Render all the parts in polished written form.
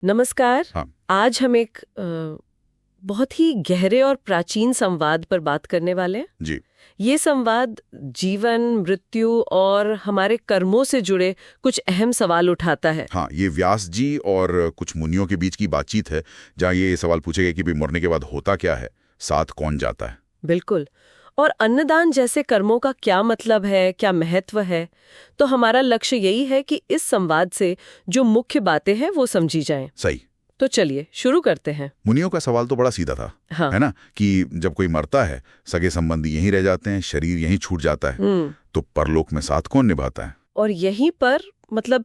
नमस्कार। हाँ आज हम एक बहुत ही गहरे और प्राचीन संवाद पर बात करने वाले हैं। जी। ये संवाद जीवन, मृत्यु और हमारे कर्मों से जुड़े कुछ अहम सवाल उठाता है। हाँ, ये व्यास जी और कुछ मुनियों के बीच की बातचीत है, जहाँ ये सवाल पूछे गए कि भी मरने के बाद होता क्या है, साथ कौन जाता है। बिल्कुल। और अन्नदान जैसे कर्मों का क्या मतलब है, क्या महत्व है, तो हमारा लक्ष्य यही है कि इस संवाद से जो मुख्य बातें हैं वो समझी जाएं। सही। तो चलिए शुरू करते हैं। मुनियों का सवाल तो बड़ा सीधा था, हाँ। है ना, कि जब कोई मरता है, सगे संबंधी यहीं रह जाते हैं, शरीर यहीं छूट जाता है, तो परलोक में साथ कौन निभाता है। और यहीं पर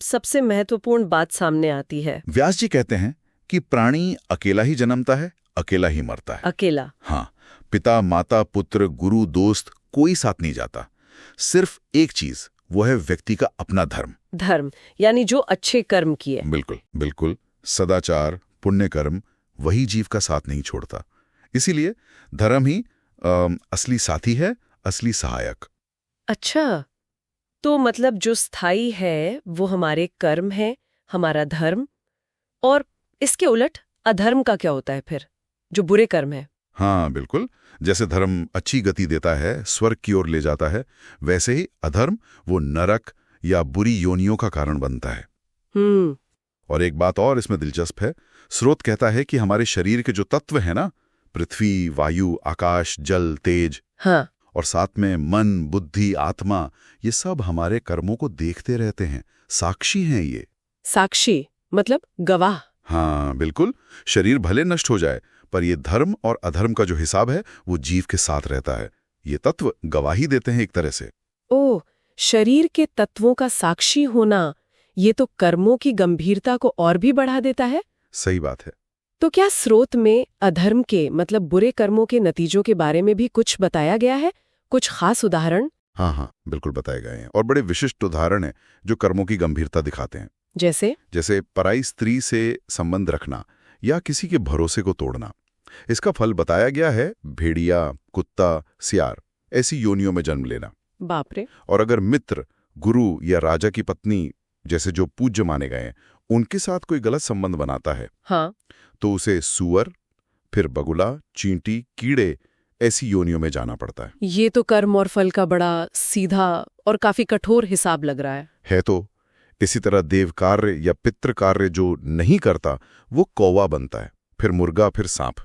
सबसे महत्वपूर्ण बात सामने आती है। व्यास जी कहते हैं कि प्राणी अकेला ही जन्मता है, अकेला ही मरता है। अकेला। हाँ, पिता, माता, पुत्र, गुरु, दोस्त कोई साथ नहीं जाता। सिर्फ एक चीज, वो है व्यक्ति का अपना धर्म। धर्म यानी जो अच्छे कर्म किए। बिल्कुल बिल्कुल। सदाचार, पुण्य कर्म, वही जीव का साथ नहीं छोड़ता। इसीलिए धर्म ही असली साथी है, असली सहायक। अच्छा, तो जो स्थायी है वो हमारे कर्म है, हमारा धर्म। और इसके उलट अधर्म का क्या होता है फिर, जो बुरे कर्म है? हाँ बिल्कुल। जैसे धर्म अच्छी गति देता है, स्वर्ग की ओर ले जाता है, वैसे ही अधर्म वो नरक या बुरी योनियों का कारण बनता है। और एक बात और इसमें दिलचस्प है, स्रोत कहता है कि हमारे शरीर के जो तत्व हैं ना, पृथ्वी, वायु, आकाश, जल, तेज, हाँ। और साथ में मन, बुद्धि, आत्मा, ये सब हमारे कर्मों को देखते रहते हैं, साक्षी हैं ये। साक्षी मतलब गवाह। हाँ बिल्कुल। शरीर भले नष्ट हो जाए, पर ये धर्म और अधर्म का जो हिसाब है वो जीव के साथ रहता है। ये तत्व गवाही देते हैं एक तरह से। ओह, शरीर के तत्वों का साक्षी होना, ये तो कर्मों की गंभीरता को और भी बढ़ा देता है। सही बात है। तो क्या स्रोत में अधर्म के बुरे कर्मों के नतीजों के बारे में भी कुछ बताया गया है? कुछ खास उदाहरण? हाँ हाँ बिल्कुल बताए गए हैं, और बड़े विशिष्ट उदाहरण हैं जो कर्मों की गंभीरता दिखाते हैं। जैसे पराई स्त्री से संबंध रखना या किसी के भरोसे को तोड़ना। इसका फल बताया गया है भेड़िया, कुत्ता, सियार ऐसी योनियों में जन्म लेना। बाप रे। और अगर मित्र, गुरु या राजा की पत्नी जैसे जो पूज्य माने गए हैं, उनके साथ कोई गलत संबंध बनाता है, हाँ, तो उसे सुअर, फिर बगुला, चींटी, कीड़े ऐसी योनियों में जाना पड़ता है। ये तो कर्म और फल का बड़ा सीधा और काफी कठोर हिसाब लग रहा है। तो इसी तरह देव कार्य या पितृ कार्य जो नहीं करता वो कौवा बनता है, फिर मुर्गा, फिर सांप।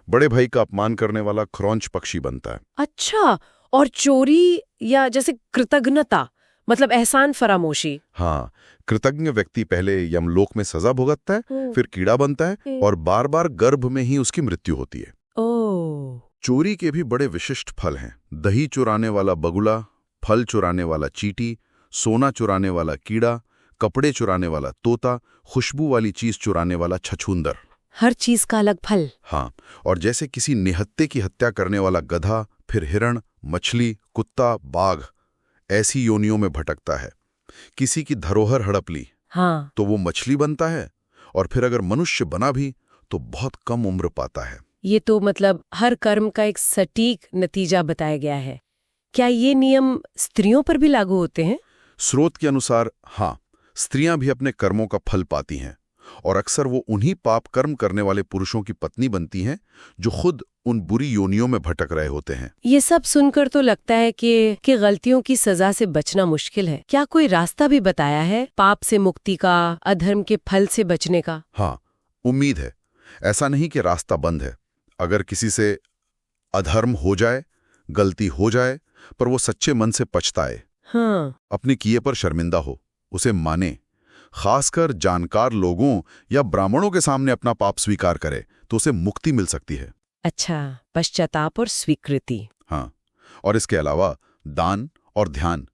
बड़े भाई का अपमान करने वाला क्रौंच पक्षी बनता है। अच्छा, और चोरी या जैसे कृतज्ञता एहसान फरामोशी। हाँ, कृतज्ञ व्यक्ति पहले यमलोक में सजा भुगतता है, फिर कीड़ा बनता है और बार बार गर्भ में ही उसकी मृत्यु होती है। ओह। चोरी के भी बड़े विशिष्ट फल हैं। दही चुराने वाला बगुला, फल चुराने वाला चींटी, सोना चुराने वाला कीड़ा, कपड़े चुराने वाला तोता, खुशबू वाली चीज चुराने वाला छछूंदर। हर चीज का अलग फल। हाँ, और जैसे किसी निहत्ते की हत्या करने वाला गधा, फिर हिरण, मछली, कुत्ता, बाघ ऐसी योनियों में भटकता है। किसी की धरोहर हड़प ली, हाँ, तो वो मछली बनता है, और फिर अगर मनुष्य बना भी तो बहुत कम उम्र पाता है। ये तो हर कर्म का एक सटीक नतीजा बताया गया है। क्या ये नियम स्त्रियों पर भी लागू होते हैं? स्रोत के अनुसार हाँ, स्त्रियां भी अपने कर्मों का फल पाती हैं, और अक्सर वो उन्हीं पाप कर्म करने वाले पुरुषों की पत्नी बनती हैं जो खुद उन बुरी योनियों में भटक रहे होते हैं। ये सब सुनकर तो लगता है कि गलतियों की सजा से बचना मुश्किल है। क्या कोई रास्ता भी बताया है पाप से मुक्ति का, अधर्म के फल से बचने का? हाँ, उम्मीद है। ऐसा नहीं कि रास्ता बंद है। अगर किसी से अधर्म हो जाए, गलती हो जाए, पर वो सच्चे मन से पछताए, हाँ, अपने किए पर शर्मिंदा हो, उसे माने, खासकर जानकार लोगों या ब्राह्मणों के सामने अपना पाप स्वीकार करे, तो उसे मुक्ति मिल सकती है। अच्छा, पश्चाताप और स्वीकृति। हाँ, और इसके अलावा दान और ध्यान,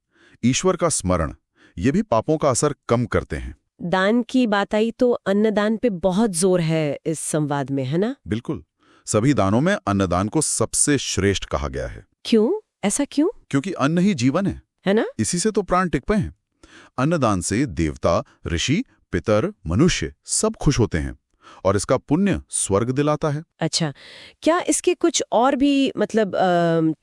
ईश्वर का स्मरण, ये भी पापों का असर कम करते हैं। दान की बात आई तो अन्नदान पे बहुत जोर है इस संवाद में, है ना? बिल्कुल। सभी दानों में अन्नदान को सबसे श्रेष्ठ कहा गया है। क्यों? ऐसा क्यों? क्योंकि अन्न ही जीवन है ना? इसी से तो प्राण टिक पे हैं। अन्नदान से देवता, ऋषि, पितर, मनुष्य सब खुश होते हैं, और इसका पुण्य स्वर्ग दिलाता है। अच्छा, क्या इसके कुछ और भी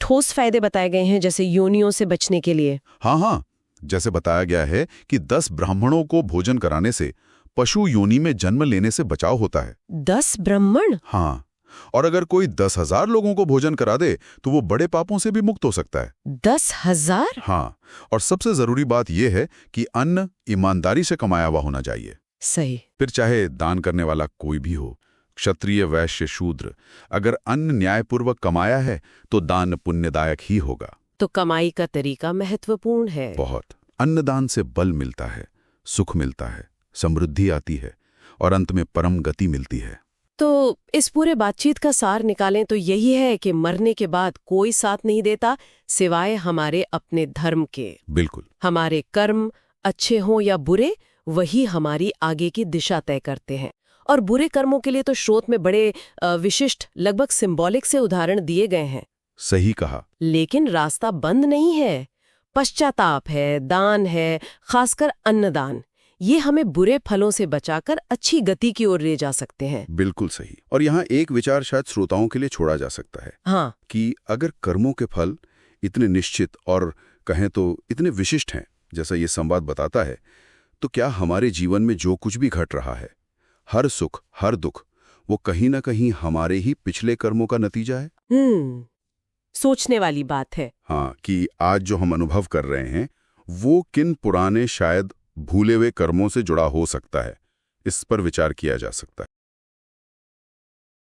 ठोस फायदे बताए गए हैं, जैसे योनियों से बचने के लिए? हाँ हाँ, जैसे बताया गया है कि 10 ब्राह्मणों को भोजन कराने से पशु योनि में जन्म लेने से बचाव होता है। 10 ब्राह्मण? हाँ, और अगर कोई 10,000 लोगों को भोजन करा दे तो वो बड़े पापों से भी मुक्त हो सकता है। 10,000? हाँ, और सबसे जरूरी बात यह है कि अन्न ईमानदारी से कमाया हुआ होना चाहिए। सही। फिर चाहे दान करने वाला कोई भी हो, क्षत्रिय, वैश्य, शूद्र, अगर अन्न न्यायपूर्वक कमाया है तो दान पुण्यदायक ही होगा। तो कमाई का तरीका महत्वपूर्ण है। बहुत। अन्नदान से बल मिलता है, सुख मिलता है, समृद्धि आती है और अंत में परम गति मिलती है। तो इस पूरे बातचीत का सार निकालें तो यही है कि मरने के बाद कोई साथ नहीं देता सिवाय हमारे अपने धर्म के। बिल्कुल। हमारे कर्म अच्छे हों या बुरे, वही हमारी आगे की दिशा तय करते हैं। और बुरे कर्मों के लिए तो स्रोत में बड़े विशिष्ट, लगभग सिंबॉलिक से उदाहरण दिए गए हैं। सही कहा। लेकिन रास्ता बंद नहीं है। पश्चाताप है, दान है, खासकर अन्नदान। ये हमें बुरे फलों से बचाकर अच्छी गति की ओर ले जा सकते हैं। बिल्कुल सही। और यहाँ एक विचार शायद श्रोताओं के लिए छोड़ा जा सकता है। हाँ। कि अगर कर्मों के फल इतने निश्चित और कहें तो इतने विशिष्ट हैं, जैसा ये संवाद बताता है, तो क्या हमारे जीवन में जो कुछ भी घट रहा है, हर सुख, हर दुख, वो कहीं ना कहीं हमारे ही पिछले कर्मों का नतीजा है? सोचने वाली बात है। हाँ, कि आज जो हम अनुभव कर रहे हैं वो किन पुराने, शायद भूले हुए कर्मों से जुड़ा हो सकता है। इस पर विचार किया जा सकता है।